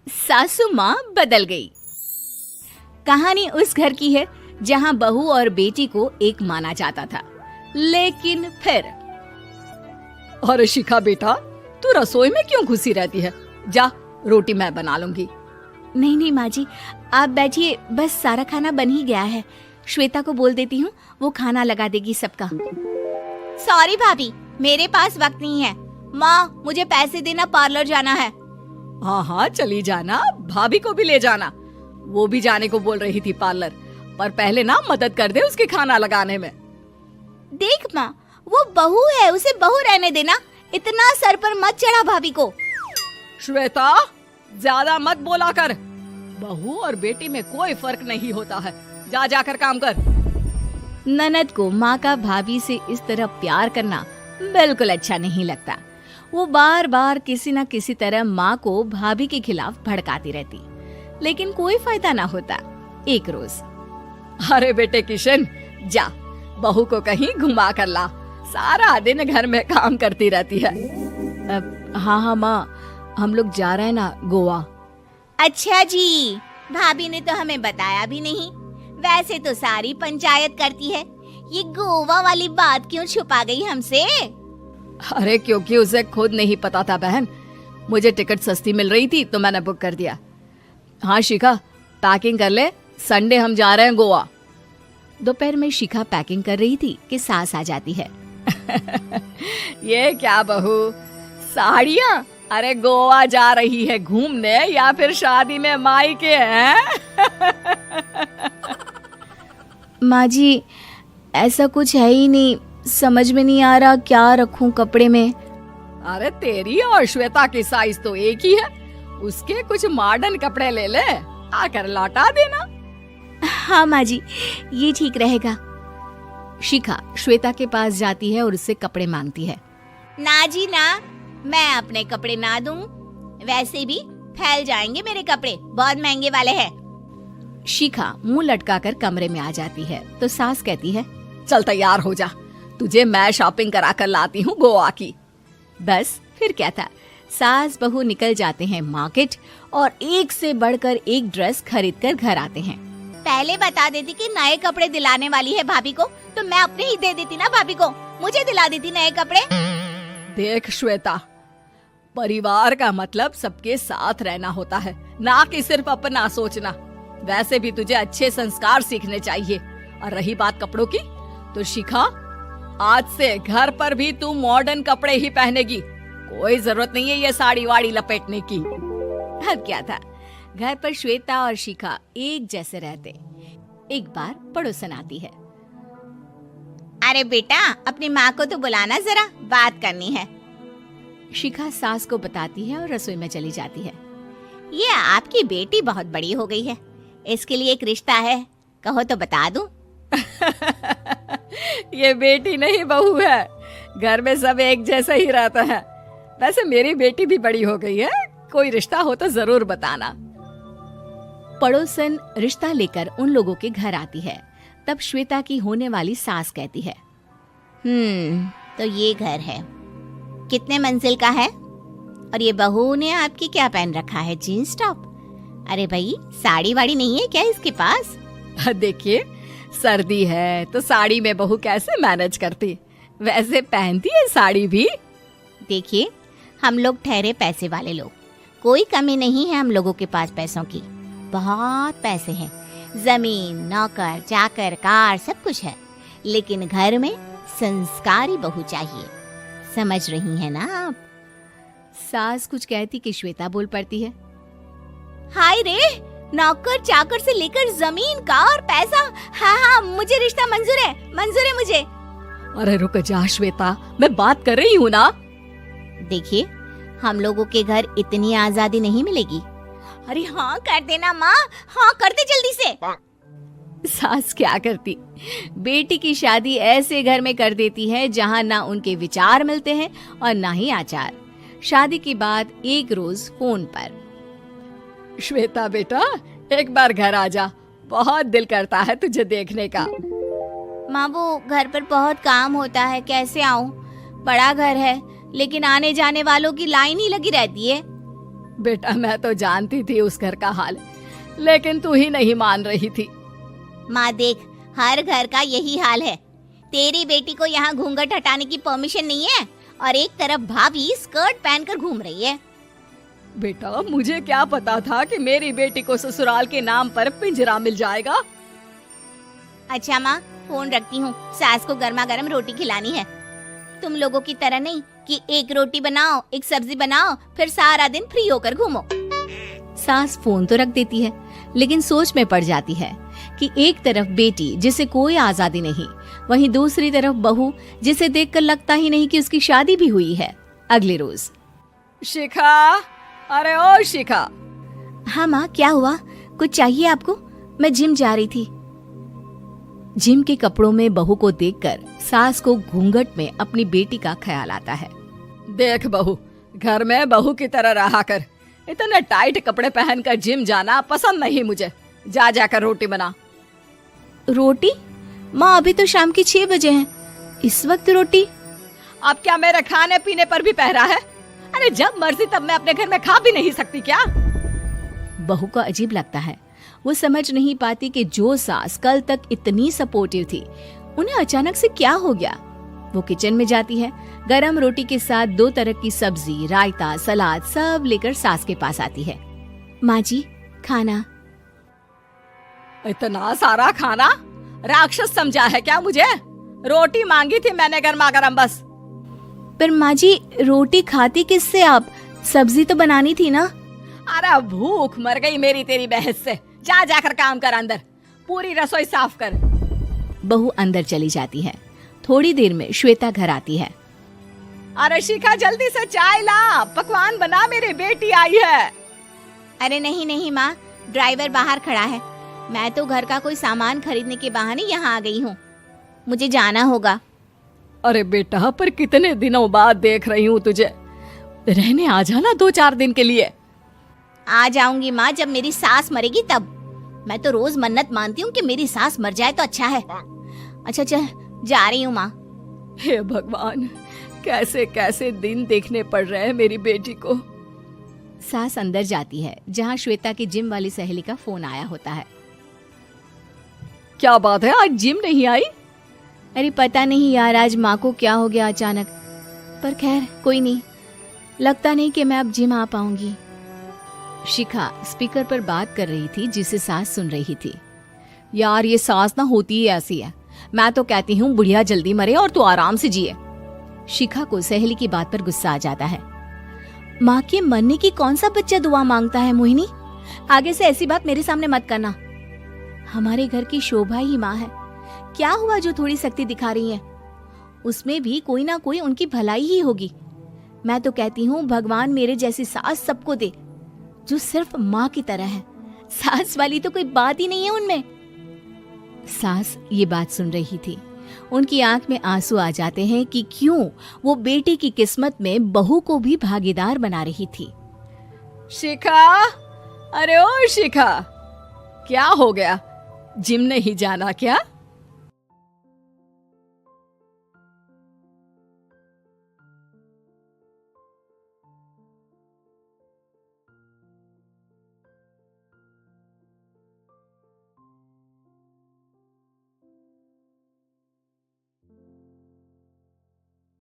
सासू माँ बदल गई। कहानी उस घर की है जहाँ बहू और बेटी को एक माना जाता था, लेकिन फिर अरे शिखा बेटा, तू रसोई में क्यों घुसी रहती है? जा, रोटी मैं बना लूंगी। नहीं नहीं माँ जी, आप बैठिए, बस सारा खाना बन ही गया है। श्वेता को बोल देती हूँ, वो खाना लगा देगी सबका। सॉरी भाभी, मेरे पास वक्त नहीं है। माँ, मुझे पैसे देना, पार्लर जाना है। हाँ हाँ चली जाना, भाभी को भी ले जाना। वो भी जाने को बोल रही थी पार्लर, पर पहले ना मदद कर दे उसके खाना लगाने में। देख माँ, वो बहू है, उसे बहू रहने देना, इतना सर पर मत चढ़ा भाभी को। श्वेता, ज्यादा मत बोला कर। बहू और बेटी में कोई फर्क नहीं होता है। जा जाकर काम कर। ननद को माँ का भाभी से इस तरह प्यार करना बिल्कुल अच्छा नहीं लगता। वो बार बार किसी न किसी तरह माँ को भाभी के खिलाफ भड़काती रहती, लेकिन कोई फायदा ना होता। एक रोज, अरे बेटे किशन, जा बहू को कहीं घुमा कर ला, सारा दिन घर में काम करती रहती है। हाँ हाँ माँ, हम लोग जा रहे हैं ना गोवा। अच्छा जी, भाभी ने तो हमें बताया भी नहीं। वैसे तो सारी पंचायत करती है, ये गोवा वाली बात क्यों छुपा गई हमसे? अरे क्योंकि उसे खुद नहीं पता था बहन। मुझे टिकट सस्ती मिल रही थी तो मैंने बुक कर दिया। हाँ शिखा, पैकिंग कर ले, संडे हम जा रहे हैं गोवा। दोपहर में शिखा पैकिंग कर रही थी कि सास आ जाती है। ये क्या बहू, साड़ियाँ? अरे गोवा जा रही है घूमने या फिर शादी में मायके हैं? माँ जी, ऐसा कुछ है ही नहीं, समझ में नहीं आ रहा क्या रखूं कपड़े में। अरे तेरी और श्वेता की साइज तो एक ही है, उसके कुछ मॉडर्न कपड़े ले ले, आकर लौटा देना। हाँ माँ जी, ये ठीक रहेगा। शिखा श्वेता के पास जाती है और उससे कपड़े मांगती है। ना जी ना, मैं अपने कपड़े ना दूं, वैसे भी फैल जाएंगे मेरे कपड़े, बहुत महंगे वाले हैं। शिखा मुंह लटकाकर कमरे में आ जाती है तो सास कहती है, चल तैयार हो जा, तुझे मैं शॉपिंग करा कर लाती हूँ गोवा की। बस फिर क्या था, सास बहू निकल जाते हैं मार्केट और एक से बढ़कर एक ड्रेस खरीद कर घर आते हैं। पहले बता देती कि नए कपड़े दिलाने वाली है भाभी को, तो मैं अपने ही दे देती ना भाभी को, मुझे दिला देती नए कपड़े। देख श्वेता, परिवार का मतलब सबके साथ रहना होता है, ना कि सिर्फ अपना सोचना। वैसे भी तुझे अच्छे संस्कार सीखने चाहिए। और रही बात कपड़ों की, तो शिखा, आज से घर पर भी तू मॉडर्न कपड़े ही पहनेगी। कोई जरूरत नहीं है ये साड़ी वाड़ी लपेटने की। अब क्या था, घर पर श्वेता और शिखा एक जैसे रहते। एक बार पड़ोसन आती है। अरे बेटा, अपनी माँ को तो बुलाना, जरा बात करनी है। शिखा सास को बताती है और रसोई में चली जाती है। ये आपकी बेटी बहुत बड़ी हो गई है, इसके लिए एक रिश्ता है, कहो तो बता दूं। ये बेटी नहीं बहू है, घर में सब एक जैसा ही रहता है। वैसे मेरी बेटी भी बड़ी हो गई है, कोई रिश्ता हो तो जरूर बताना। पड़ोसन रिश्ता लेकर उन लोगों के घर आती है। तब श्वेता की होने वाली सास कहती है, तो ये घर है, कितने मंजिल का है? और ये बहू ने आपकी क्या पहन रखा है, जीन्स टॉप? अरे भाई, साड़ी वाड़ी नहीं है क्या इसके पास? देखिए, सर्दी है तो साड़ी में बहू कैसे मैनेज करती, वैसे पहनती है साड़ी भी। देखिए, हम लोग ठहरे पैसे वाले लोग, कोई कमी नहीं है हम लोगों के पास पैसों की, बहुत पैसे हैं, जमीन, नौकर चाकर, कार, सब कुछ है, लेकिन घर में संस्कारी बहू चाहिए। समझ रही है ना आप? सास कुछ कहती कि श्वेता बोल पड़ती है, हाय रे, नौकर चाकर से लेकर जमीन, कार, पैसा, हाँ हाँ, मुझे रिश्ता मंजूर है मुझे। अरे रुक जा श्वेता, मैं बात कर रही हूँ ना। देखिए, हम लोगों के घर इतनी आजादी नहीं मिलेगी। अरे हाँ कर देना माँ, हाँ कर दे जल्दी से। सास क्या करती, बेटी की शादी ऐसे घर में कर देती है जहाँ ना उनके विचार मिलते हैं और ना ही आचार। शादी के बाद एक रोज फोन पर, श्वेता बेटा, एक बार घर आ जा, बहुत दिल करता है तुझे देखने का। माँ, वो घर पर बहुत काम होता है, कैसे आऊँ? बड़ा घर है, लेकिन आने जाने वालों की लाइन ही लगी रहती है। बेटा मैं तो जानती थी उस घर का हाल, लेकिन तू ही नहीं मान रही थी। माँ देख, हर घर का यही हाल है। तेरी बेटी को यहाँ घूंघट हटाने की परमिशन नहीं है और एक तरफ भाभी स्कर्ट पहनकर घूम रही है। बेटा मुझे क्या पता था कि मेरी बेटी को ससुराल के नाम पर पिंजरा मिल जाएगा। अच्छा माँ, फोन रखती हूँ, सास को गर्मा गर्म रोटी खिलानी है। तुम लोगों की तरह नहीं कि एक रोटी बनाओ, एक सब्जी बनाओ, फिर सारा दिन फ्री होकर घूमो। सास फोन तो रख देती है, लेकिन सोच में पड़ जाती है कि एक तरफ बेटी जिसे कोई आजादी नहीं, वहीं दूसरी तरफ बहू जिसे देखकर लगता ही नहीं कि उसकी शादी भी हुई है। अगले रोज। शिखा, अरे ओ शिखा। हाँ माँ, क्या हुआ? कुछ चाहिए आपको? मैं जिम जा रही थी। जिम के कपड़ों में बहू को देखकर सास को घूंघट में अपनी बेटी का ख्याल आता है। देख बहू, घर में बहू की तरह रहा कर। इतने टाइट कपड़े पहनकर जिम जाना पसंद नहीं मुझे। जा जाकर रोटी बना। रोटी? माँ अभी तो शाम के 6 बजे हैं, इस वक्त रोटी? अब क्या मेरे खाने पीने पर भी पहरा है? अरे जब मर्जी तब मैं अपने घर में खा भी नहीं सकती क्या? बहू को अजीब लगता है। वो समझ नहीं पाती कि जो सास कल तक इतनी सपोर्टिव थी, उन्हें अचानक से क्या हो गया। वो किचन में जाती है, गरम रोटी के साथ 2 तरह की सब्जी, रायता, सलाद सब लेकर सास के पास आती है। माँ जी, खाना। इतना सारा खाना? राक्षस समझा है क्या मुझे? रोटी मांगी थी मैंने गर्मा गर्म बस। पर माँ जी, रोटी खाती किससे आप? सब्जी तो बनानी थी ना। अरे भूख मर गई मेरी तेरी बहस से। जा जाकर काम कर, अंदर पूरी रसोई साफ कर। बहू अंदर चली जाती है। थोड़ी देर में श्वेता घर आती है। अरे शिखा, जल्दी से चाय ला, पकवान बना, मेरी बेटी आई है। अरे नहीं नहीं माँ, ड्राइवर बाहर खड़ा है। मैं तो घर का कोई सामान खरीदने के बहाने यहाँ आ गई हूँ, मुझे जाना होगा। अरे बेटा, पर कितने दिनों बाद देख रही हूँ तुझे, रहने आ जाना 2-4 दिन के लिए। आ जाऊंगी माँ, जब मेरी सास मरेगी तब। मैं तो रोज मन्नत मानती हूँ कि मेरी सास मर जाए तो अच्छा है। अच्छा चल, जा रही हूँ माँ। हे भगवान, कैसे कैसे दिन देखने पड़ रहे हैं मेरी बेटी को। सास अंदर जाती है, जहाँ श्वेता की जिम वाली सहेली का फोन आया होता है। क्या बात है, आज जिम नहीं आई? अरे पता नहीं यार, आज माँ को क्या हो गया अचानक। पर खैर कोई नहीं, लगता नहीं कि मैं अब जिम आ पाऊंगी। शिखा स्पीकर पर बात कर रही थी, जिसे सास सुन रही थी। यार ये सास ना होती ही ऐसी है। मैं तो कहती हूँ बुढ़िया जल्दी मरे और तू आराम से जिए। शिखा को सहेली की बात पर गुस्सा आ जाता है। माँ के मरने की कौन सा बच्चा दुआ मांगता है मोहिनी? आगे से ऐसी बात मेरे सामने मत करना। हमारे घर की शोभा ही माँ है। क्या हुआ जो थोड़ी शक्ति दिखा रही है? उसमें भी कोई ना कोई उनकी भलाई ही होगी। मैं तो कहती हूँ भगवान मेरे जैसी सास सबको दे, जो सिर्फ माँ की तरह है। सास वाली तो कोई बात ही नहीं है उनमें। सास ये बात सुन रही थी। उनकी आंख में आंसू आ जाते हैं कि क्यों वो बेटी की किस्मत में बहू को भी भागीदार बना रही थी। शिखा, अरे ओ शिखा, क्या हो गया? जिम नहीं जाना क्या?